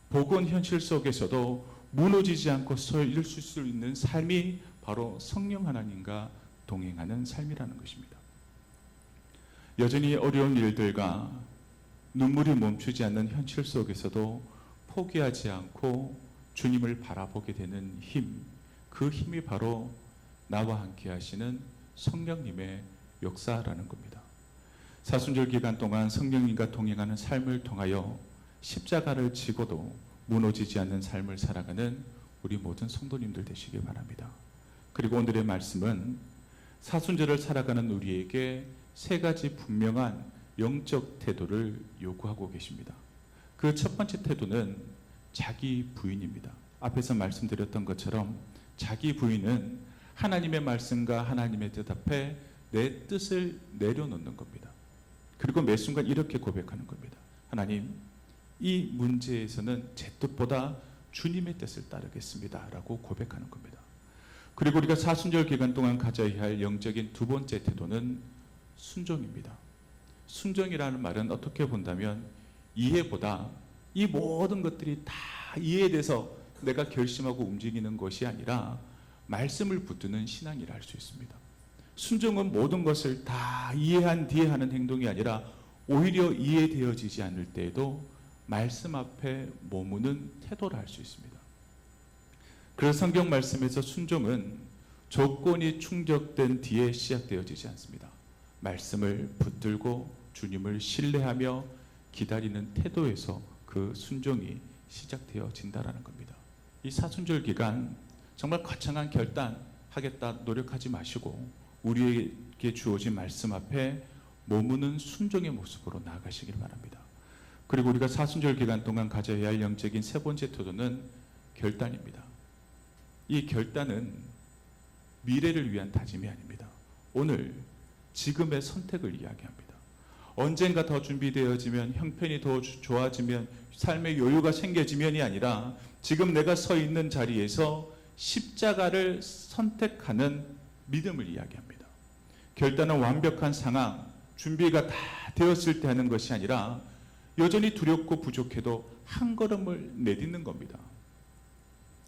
복은 현실 속에서도 무너지지 않고 서 있을 수 있는 삶이 바로 성령 하나님과 동행하는 삶이라는 것입니다. 여전히 어려운 일들과 눈물이 멈추지 않는 현실 속에서도 포기하지 않고 주님을 바라보게 되는 힘, 그 힘이 바로 나와 함께 하시는 성령님의 역사라는 겁니다. 사순절 기간 동안 성령님과 동행하는 삶을 통하여 십자가를 지고도 무너지지 않는 삶을 살아가는 우리 모든 성도님들 되시길 바랍니다. 그리고 오늘의 말씀은 사순절을 살아가는 우리에게 세 가지 분명한 영적 태도를 요구하고 계십니다. 그 첫 번째 태도는 자기 부인입니다. 앞에서 말씀드렸던 것처럼 자기 부인은 하나님의 말씀과 하나님의 뜻 앞에 내 뜻을 내려놓는 겁니다. 그리고 매 순간 이렇게 고백하는 겁니다. 하나님, 이 문제에서는 제 뜻보다 주님의 뜻을 따르겠습니다 라고 고백하는 겁니다. 그리고 우리가 사순절 기간 동안 가져야 할 영적인 두 번째 태도는 순종입니다. 순종이라는 말은 어떻게 본다면 이해보다 이 모든 것들이 다 이해돼서 내가 결심하고 움직이는 것이 아니라 말씀을 붙드는 신앙이라 할 수 있습니다. 순종은 모든 것을 다 이해한 뒤에 하는 행동이 아니라 오히려 이해되어지지 않을 때에도 말씀 앞에 머무는 태도라 할 수 있습니다. 그래서 성경 말씀에서 순종은 조건이 충족된 뒤에 시작되어지지 않습니다. 말씀을 붙들고 주님을 신뢰하며 기다리는 태도에서 그 순종이 시작되어진다라는 겁니다. 이 사순절 기간 정말 거창한 결단 하겠다 노력하지 마시고 우리에게 주어진 말씀 앞에 머무는 순종의 모습으로 나아가시길 바랍니다. 그리고 우리가 사순절 기간 동안 가져야 할 영적인 세 번째 태도는 결단입니다. 이 결단은 미래를 위한 다짐이 아닙니다. 오늘 지금의 선택을 이야기합니다. 언젠가 더 준비되어지면, 형편이 더 좋아지면, 삶의 여유가 생겨지면이 아니라 지금 내가 서 있는 자리에서 십자가를 선택하는 믿음을 이야기합니다. 결단은 완벽한 상황, 준비가 다 되었을 때 하는 것이 아니라 여전히 두렵고 부족해도 한 걸음을 내딛는 겁니다.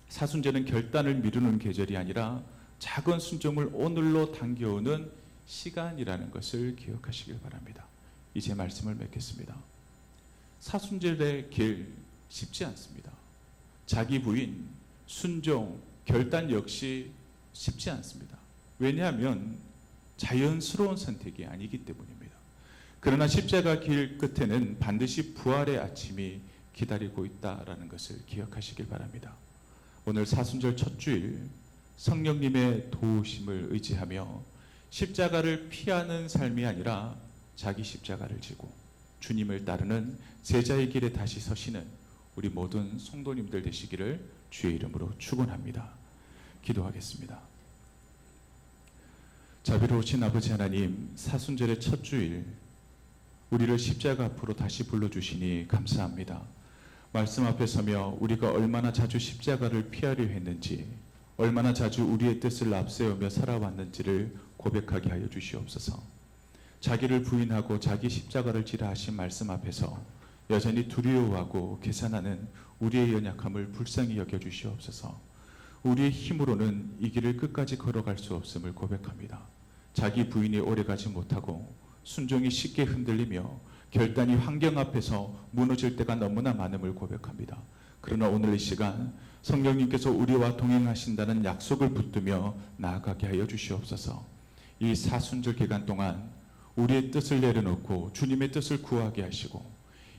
사순절은 결단을 미루는 계절이 아니라 작은 순종을 오늘로 당겨오는 시간이라는 것을 기억하시길 바랍니다. 이제 말씀을 맺겠습니다. 사순절의 길 쉽지 않습니다. 자기 부인, 순종, 결단 역시 쉽지 않습니다. 왜냐하면 자연스러운 선택이 아니기 때문입니다. 그러나 십자가 길 끝에는 반드시 부활의 아침이 기다리고 있다라는 것을 기억하시길 바랍니다. 오늘 사순절 첫 주일 성령님의 도우심을 의지하며 십자가를 피하는 삶이 아니라 자기 십자가를 지고 주님을 따르는 제자의 길에 다시 서시는 우리 모든 성도님들 되시기를 주의 이름으로 축원합니다. 기도하겠습니다. 자비로우신 아버지 하나님, 사순절의 첫 주일 우리를 십자가 앞으로 다시 불러주시니 감사합니다. 말씀 앞에 서며 우리가 얼마나 자주 십자가를 피하려 했는지, 얼마나 자주 우리의 뜻을 앞세우며 살아왔는지를 고백하게 하여 주시옵소서. 자기를 부인하고 자기 십자가를 지라 하신 말씀 앞에서 여전히 두려워하고 계산하는 우리의 연약함을 불쌍히 여겨 주시옵소서. 우리의 힘으로는 이 길을 끝까지 걸어갈 수 없음을 고백합니다. 자기 부인이 오래가지 못하고 순종이 쉽게 흔들리며 결단이 환경 앞에서 무너질 때가 너무나 많음을 고백합니다. 그러나 오늘 이 시간 성령님께서 우리와 동행하신다는 약속을 붙들며 나아가게 하여 주시옵소서. 이 사순절 기간 동안 우리의 뜻을 내려놓고 주님의 뜻을 구하게 하시고,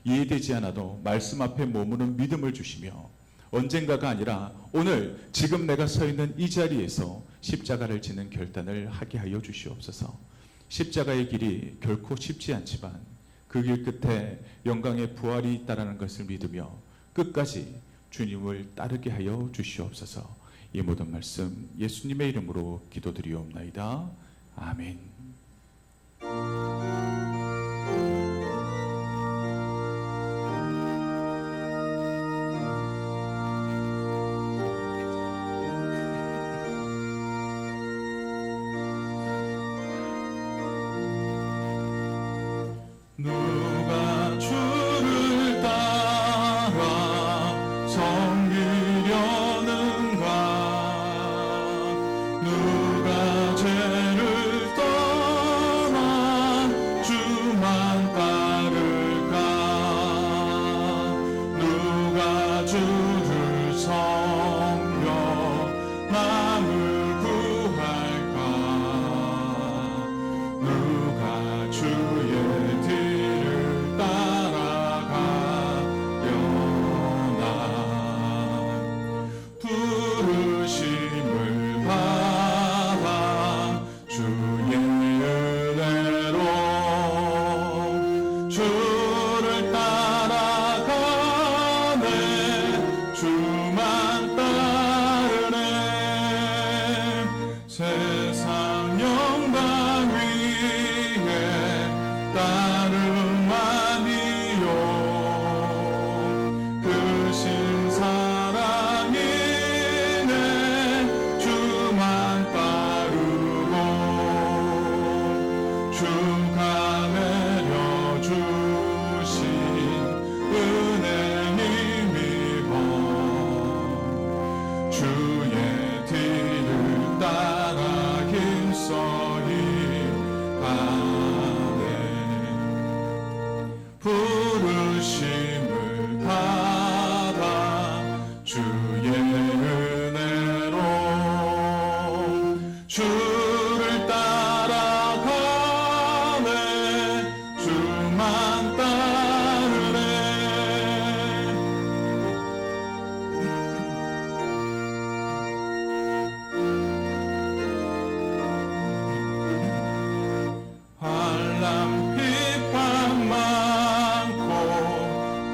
이해되지 않아도 말씀 앞에 머무는 믿음을 주시며, 언젠가가 아니라 오늘 지금 내가 서 있는 이 자리에서 십자가를 지는 결단을 하게 하여 주시옵소서. 십자가의 길이 결코 쉽지 않지만 그 길 끝에 영광의 부활이 있다는 것을 믿으며 끝까지 주님을 따르게 하여 주시옵소서. 이 모든 말씀 예수님의 이름으로 기도드리옵나이다. 아멘. 누가 주를 따라 섬기려는가? 누가 죄를 떠나 주만 따를까? 누가 주를 섬겨 남을 구할까? 누가 주의 뒤를 따라가려나? 부르심을 받아 주의 은혜로 주를 따라가네.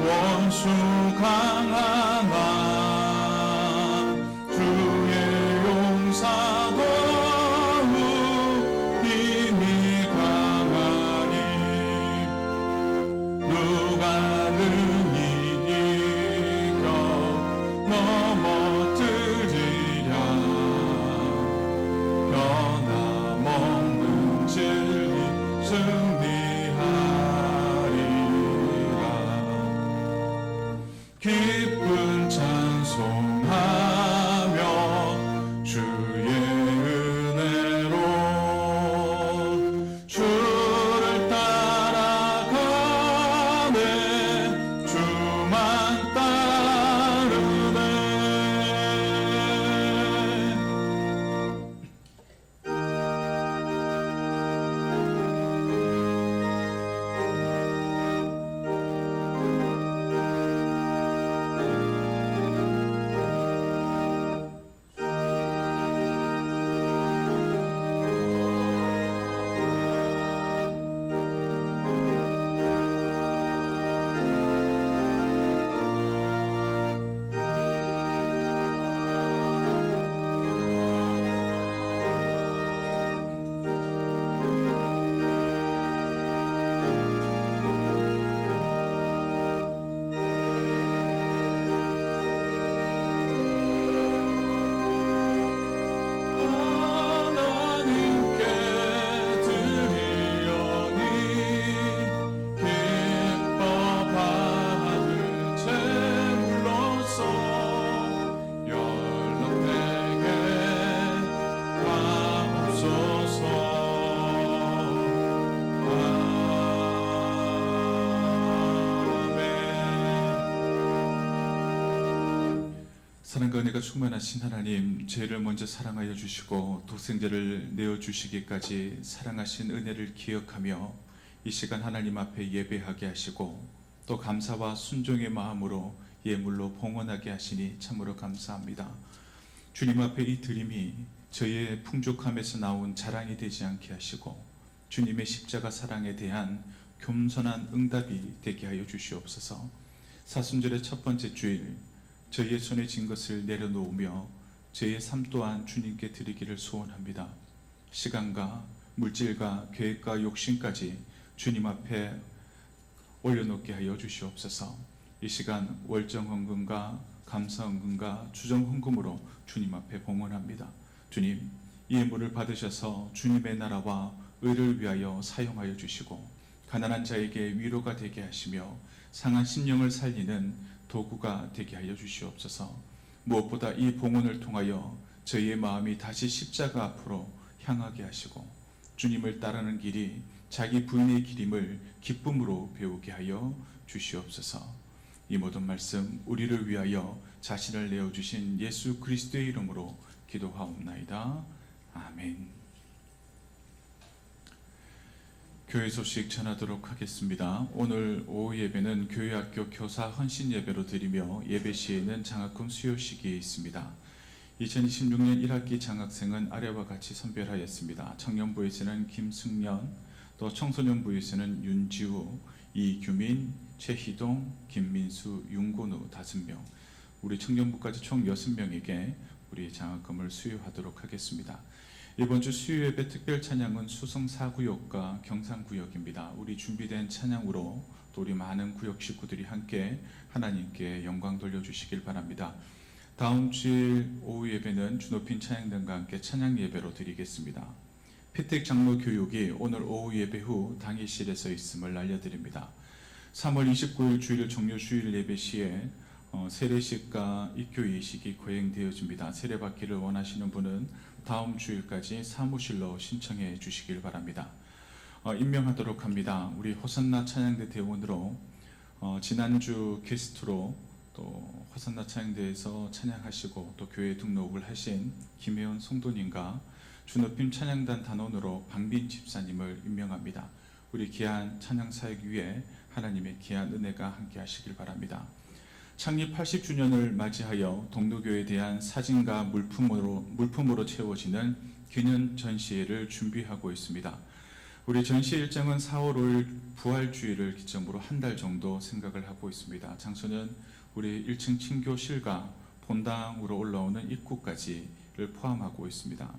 원수 강하나 주의 용사도 힘이 강하니 누가 능히 이겨 넘어뜨리랴 변함없는 진리 승리하리라 기쁜 찬송하며 주의 은혜로 주를 따라가네 주만 따르네 하나님께 드리려니 기뻐 받을 제물로서 연락되게 하옵소서 아멘. 사랑과 은혜가 충만하신 하나님, 죄를 먼저 사랑하여 주시고 독생자를 내어 주시기까지 사랑하신 은혜를 기억하며 이 시간 하나님 앞에 예배하게 하시고 또 감사와 순종의 마음으로 예물로 봉헌하게 하시니 참으로 감사합니다. 주님 앞에 이 드림이 저희의 풍족함에서 나온 자랑이 되지 않게 하시고 주님의 십자가 사랑에 대한 겸손한 응답이 되게 하여 주시옵소서. 사순절의 첫 번째 주일 저희의 손에 진 것을 내려놓으며 저희의 삶 또한 주님께 드리기를 소원합니다. 시간과 물질과 계획과 욕심까지 주님 앞에 올려놓게 하여 주시옵소서. 이 시간 월정헌금과 감사헌금과 주정헌금으로 주님 앞에 봉헌합니다. 주님, 이 예물을 받으셔서 주님의 나라와 의를 위하여 사용하여 주시고 가난한 자에게 위로가 되게 하시며 상한 심령을 살리는 도구가 되게 하여 주시옵소서. 무엇보다 이 봉헌을 통하여 저희의 마음이 다시 십자가 앞으로 향하게 하시고 주님을 따르는 길이 자기 부인의 길임을 기쁨으로 배우게 하여 주시옵소서. 이 모든 말씀 우리를 위하여 자신을 내어주신 예수 그리스도의 이름으로 기도하옵나이다. 아멘. 교회 소식 전하도록 하겠습니다. 오늘 오후 예배는 교회학교 교사 헌신 예배로 드리며 예배 시에는 장학금 수요 시기에 있습니다. 2026년 1학기 장학생은 아래와 같이 선별하였습니다. 청년부에서는 김승년, 또 청소년부에서는 윤지우, 이규민, 최희동, 김민수, 윤건우 5명, 우리 청년부까지 총 6명에게 우리 장학금을 수여하도록 하겠습니다. 이번 주 수요 예배 특별 찬양은 수성 4구역과 경상 구역입니다. 우리 준비된 찬양으로 또 우리 많은 구역 식구들이 함께 하나님께 영광 돌려주시길 바랍니다. 다음 주일 오후 예배는 주높인 찬양단과 함께 찬양 예배로 드리겠습니다. 피택 장로 교육이 오늘 오후 예배 후 당일실에서 있음을 알려드립니다. 3월 29일 주일 종료 주일 예배 시에 세례식과 입교 예식이 거행되어집니다. 세례받기를 원하시는 분은 다음 주일까지 사무실로 신청해 주시길 바랍니다. 임명하도록 합니다. 우리 호산나 찬양대 대원으로 지난주 게스트로 또 호산나 찬양대에서 찬양하시고 또 교회 등록을 하신 김혜원 성도님과 주높임 찬양단 단원으로 방빈 집사님을 임명합니다. 우리 귀한 찬양 사역 위에 하나님의 귀한 은혜가 함께 하시길 바랍니다. 창립 80주년을 맞이하여 동로교에 대한 사진과 물품으로 채워지는 기념 전시회를 준비하고 있습니다. 우리 전시 일정은 4월 5일 부활주일을 기점으로 한 달 정도 생각을 하고 있습니다. 장소는 우리 1층 친교실과 본당으로 올라오는 입구까지를 포함하고 있습니다.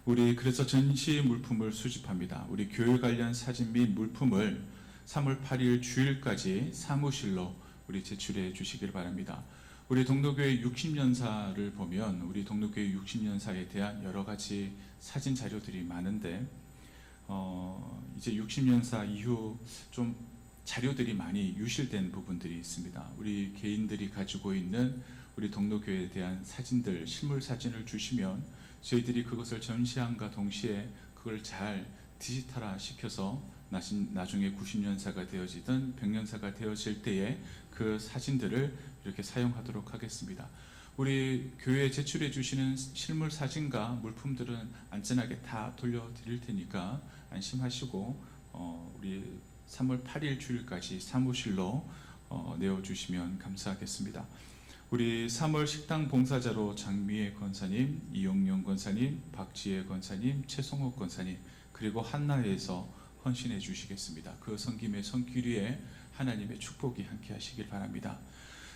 우리 그래서 전시 물품을 수집합니다. 우리 교회 관련 사진 및 물품을 3월 8일 주일까지 사무실로 우리 제출해 주시길 바랍니다. 우리 동로교회 60년사를 보면 우리 동로교회 60년사에 대한 여러 가지 사진 자료들이 많은데 이제 60년사 이후 좀 자료들이 많이 유실된 부분들이 있습니다. 우리 개인들이 가지고 있는 우리 동로교회에 대한 사진들, 실물 사진을 주시면 저희들이 그것을 전시함과 동시에 그걸 잘 디지털화 시켜서 나중에 90년사가 되어지든 100년사가 되어질 때에 그 사진들을 이렇게 사용하도록 하겠습니다. 우리 교회에 제출해 주시는 실물 사진과 물품들은 안전하게 다 돌려드릴 테니까 안심하시고 우리 3월 8일 주일까지 사무실로 내어주시면 감사하겠습니다. 우리 3월 식당 봉사자로 장미애 권사님, 이용용 권사님, 박지혜 권사님, 최송옥 권사님 그리고 한나에서 헌신해 주시겠습니다. 그 섬김의 손길 하나님의 축복이 함께 하시길 바랍니다.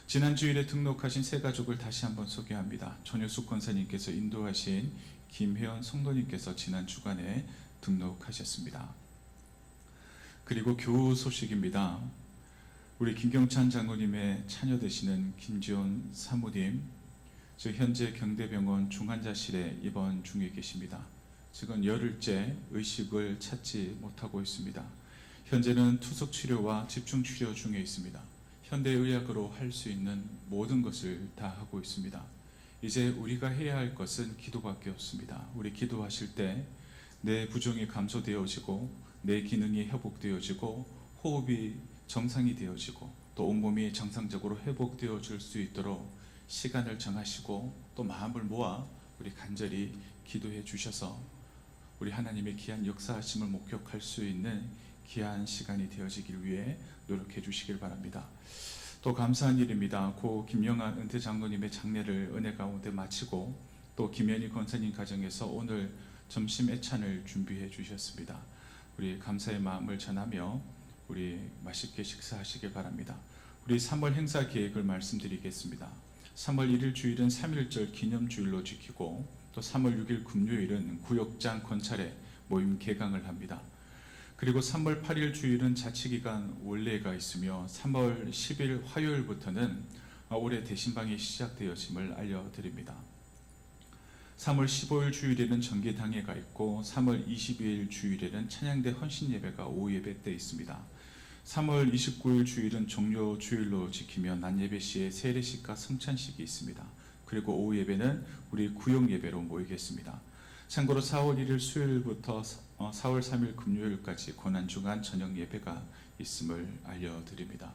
지난 주일에 등록하신 세 가족을 다시 한번 소개합니다. 전효숙 권사님께서 인도하신 김혜연 성도님께서 지난 주간에 등록하셨습니다. 그리고 교우 소식입니다. 우리 김경찬 장로님의 차녀 되시는 김지원 사모님, 현재 경대병원 중환자실에 입원 중에 계십니다. 지금 열흘째 의식을 찾지 못하고 있습니다. 현재는 투석 치료와 집중 치료 중에 있습니다. 현대의학으로 할 수 있는 모든 것을 다 하고 있습니다. 이제 우리가 해야 할 것은 기도밖에 없습니다. 우리 기도하실 때 내 부종이 감소되어지고 내 기능이 회복되어지고 호흡이 정상이 되어지고 또 온몸이 정상적으로 회복되어질 수 있도록 시간을 정하시고 또 마음을 모아 우리 간절히 기도해 주셔서 우리 하나님의 귀한 역사하심을 목격할 수 있는 귀한 시간이 되어지길 위해 노력해 주시길 바랍니다. 또 감사한 일입니다. 고 김영환 은퇴 장로님의 장례를 은혜 가운데 마치고 또 김현희 권사님 가정에서 오늘 점심 애찬을 준비해 주셨습니다. 우리 감사의 마음을 전하며 우리 맛있게 식사하시길 바랍니다. 우리 3월 행사 계획을 말씀드리겠습니다. 3월 1일 주일은 3.1절 기념주일로 지키고 또 3월 6일 금요일은 구역장 건찰에 모임 개강을 합니다. 그리고 3월 8일 주일은 자치기간 원례가 있으며 3월 10일 화요일부터는 올해 대신방이 시작되어짐을 알려드립니다. 3월 15일 주일에는 정기당회가 있고 3월 22일 주일에는 찬양대 헌신예배가 오후 예배 때 있습니다. 3월 29일 주일은 종료 주일로 지키며 낮예배 시에 세례식과 성찬식이 있습니다. 그리고 오후 예배는 우리 구역 예배로 모이겠습니다. 참고로 4월 1일 수요일부터 4월 3일 금요일까지 고난주간 저녁 예배가 있음을 알려드립니다.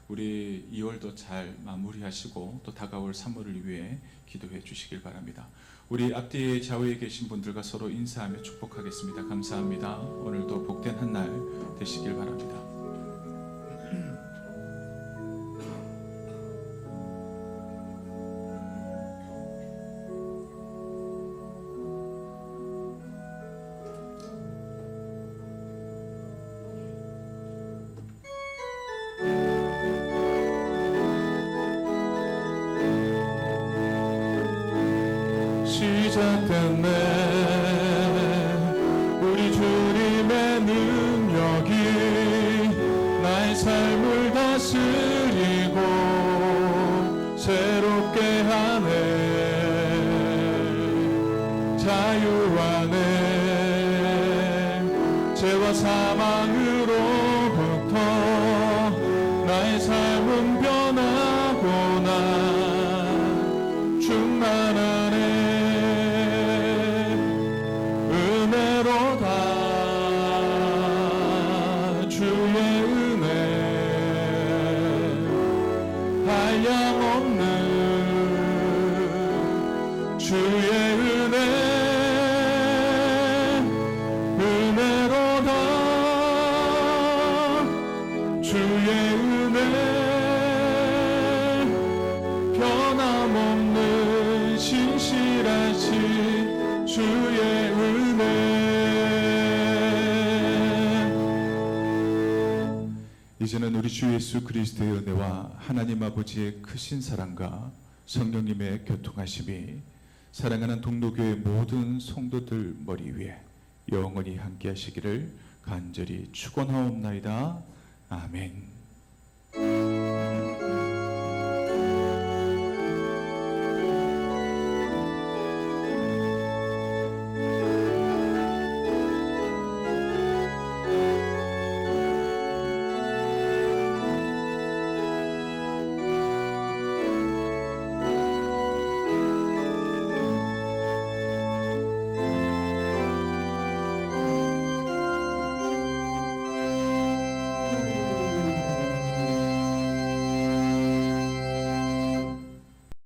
우리 2월도 잘 마무리하시고 또 다가올 3월을 위해 기도해 주시길 바랍니다. 우리 앞뒤에 좌우에 계신 분들과 서로 인사하며 축복하겠습니다. 감사합니다. 오늘도 복된 한 날 되시길 바랍니다. 시작됐네 우리 주님의 능력이 나의 삶을 다스리고 새롭게 하네 자유 안에 죄와 사망으로부터 나의 삶은 변하구나 충만하네 은혜로다 주의 은혜 한량없는 주의 은혜 은혜로다 주의 은혜 변함없는 신실하신 주의 은혜 이제는 우리 주 예수 그리스도의 은혜와 하나님 아버지의 크신 사랑과 성령님의 교통하심이 사랑하는 동로교회 모든 성도들 머리 위에 영원히 함께 하시기를 간절히 축원하옵나이다. 아멘.